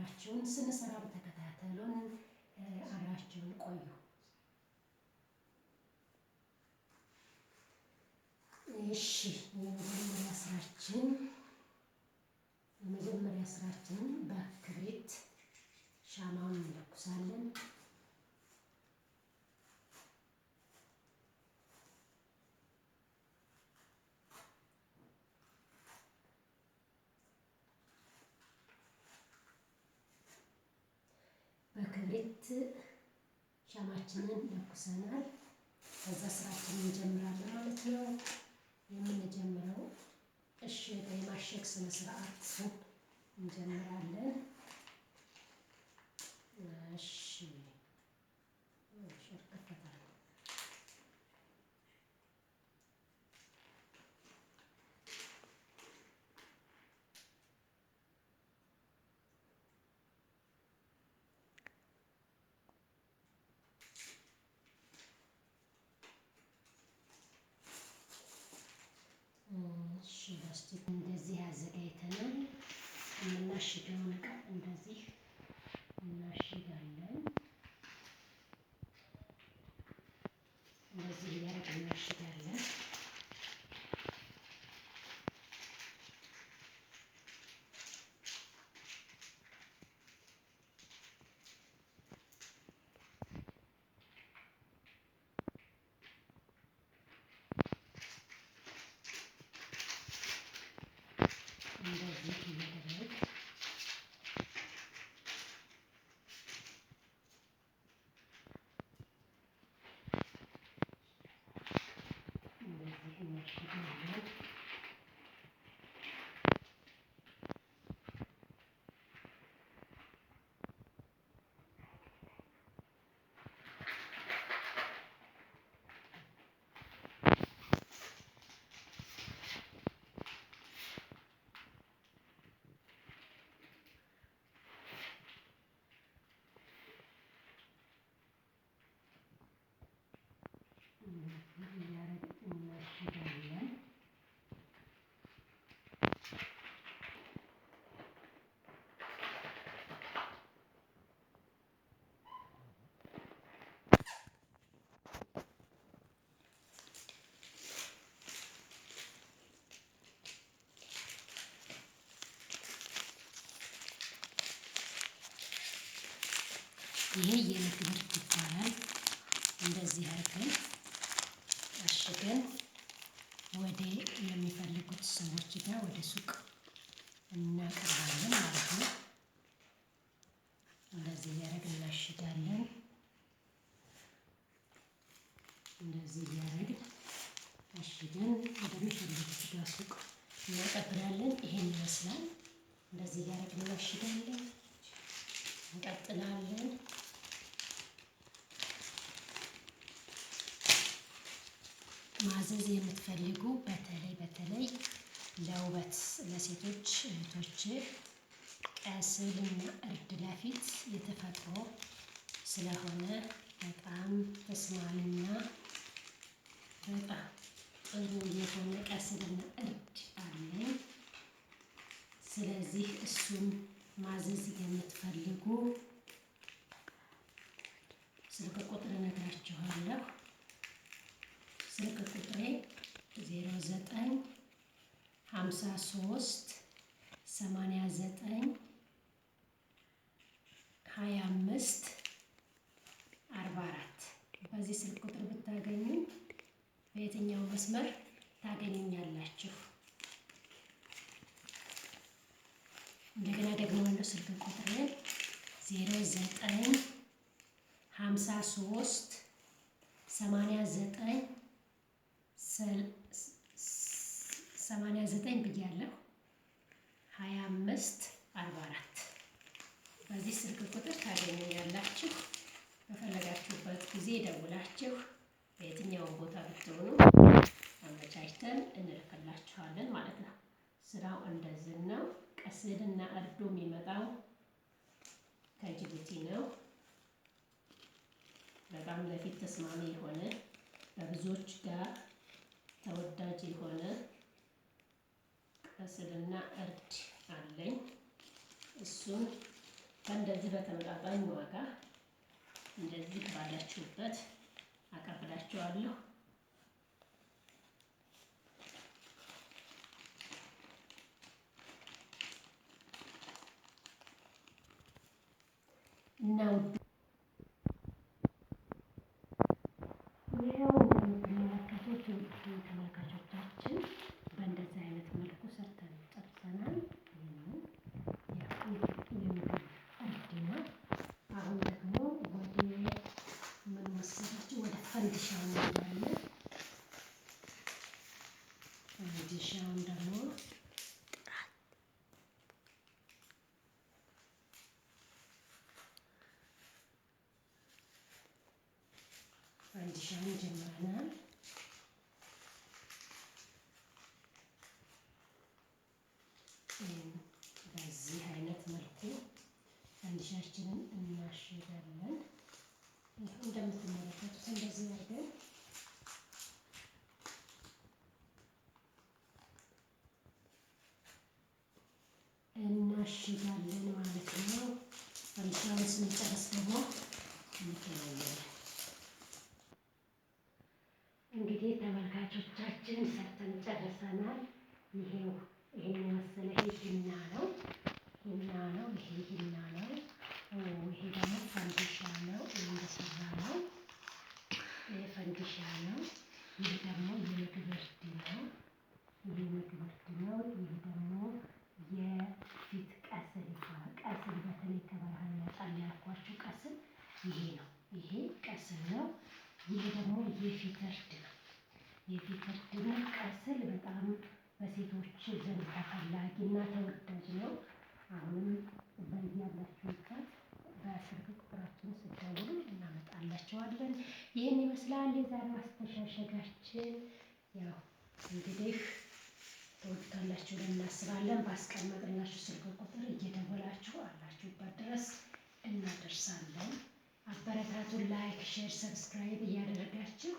አብራችሁን ስንሰራ በተከታተሉን አብራችሁን ቆዩ። እሺ የመጀመሪያ ስራችን በክብሪት ሻማውን እንለኩሳለን። በክብሪት ሻማችንን ለኩሰናል። ከዛ ስራችንን እንጀምራለን ማለት ነው። የምንጀምረው የማሸግ ስነ ስርዓት እንጀምራለን። እሺ ላስቲክ እንደዚህ አዘጋጅተናል። የምናሽገውን እቃ እንደዚህ እናሽጋለን። እንደዚህ እያደረግን እናሽጋለን። እንደዚህ እያደረግን እንደዚህ እናሽጋለን። ይሄ የክብሪት ይባላል። እንደዚህ አድርገን አሽገን ወደ የሚፈልጉት ሰዎች ጋር ወደ ሱቅ እናቀርባለን ማለት ነው። እንደዚህ እያደረግን እናሽጋለን። እንደዚህ እያደረግን አሽገን ወደሚፈልጉት ጋር ሱቅ እናቀርባለን። ይሄን ይመስላል። እንደዚህ እያደረግን እናሽጋለን። እንቀጥላለን። ማዘዝ የምትፈልጉ በተለይ ለውበት ለሴቶች እህቶች ቀስልና እርድ ለፊት የተፈጥሮ ስለሆነ በጣም ተስማሚና በጣም ጥሩ የሆነ ቀስልና እርድ አለኝ። ስለዚህ እሱን ማዘዝ የምትፈልጉ ስልክ ቁጥር እነግራችኋለሁ። ስልክ ቁጥሬ 09 53 89 25 44 በዚህ ስልክ ቁጥር ብታገኙ በየትኛው መስመር ታገኙኛላችሁ። እንደገና ደግሞ ስልክ ቁጥሬን 09 53 89 ብያለሁ 25 44 በዚህ ስልክ ቁጥር ታገኙኛላችሁ። በፈለጋችሁበት ጊዜ ደውላችሁ በየትኛውም ቦታ ብትሆኑ አመቻችተን እንልክላችኋለን ማለት ነው። ስራው እንደዚህ ነው። ቀስልና እርዱ የሚመጣው ከጅቡቲ ነው። በጣም ለፊት ተስማሚ የሆነ በብዙዎች ጋር ተወዳጅ የሆነ ቀስልና እርድ አለኝ። እሱን እንደዚህ በተመጣጣኝ ዋጋ እንደዚህ ባላችሁበት አቀብላችኋለሁ። እና ይኸው እንደምትመለከቱት ተመልካቾቻችን በእንደዚህ አይነት መልኩ ሰርተን ጨርሰናል። የምግብ እርድ ነው። አሁን ደግሞ ወደ ምን መሰላችሁ? ወደ ፈንዲሻው እንሄዳለን። ፈንዲሻውን ደግሞ ፈንዲሻውን ጀምረናል። በዚህ አይነት መልኩ ፈንዲሻችንን እናሽጋለን። እንደምትመለከቱት እንደዚህ አድርገን እናሽጋለን ማለት ነው። ፈንዲሻውን ስንጨርስ ደግሞ እንገናኛለን። እንግዲህ ተመልካቾቻችን ሰርተን ጨርሰናል። ይሄው ይሄን የመሰለ ሂና ነው። ይሄ ሂና ነው። ይሄ ደግሞ ፈንዲሻ ነው። እንደሰራ ነው። ይሄ ፈንዲሻ ነው። ይሄ ደግሞ የምግብ እርድ ነው። ይሄ ምግብ እርድ ነው። ይሄ ደግሞ የፊት ቀስል ይባላል። ቀስል በተለይ ከበረሃ ይመጣል ያልኳችሁ ቀስል ይሄ ነው። ይሄ ቀስል ነው። ይሄ ደግሞ የፊት እርድ ነው። የፊት እርድ ነው። ቀስል በጣም በሴቶች ዘንድ ተፈላጊና ተወዳጅ ነው። አሁንም በያላችሁበት በስልክ ቁጥራችን ስትደውሉ እናመጣላችኋለን። ይህን ይመስላል የዛሬው አስተሻሸጋችን። ያው እንግዲህ ትወዱታላችሁ ብለን እናስባለን። ባስቀመጥንላችሁ ስልክ ቁጥር እየደወላችሁ አላችሁበት ድረስ እናደርሳለን። አበረታቱን። ላይክ፣ ሼር፣ ሰብስክራይብ እያደረጋችሁ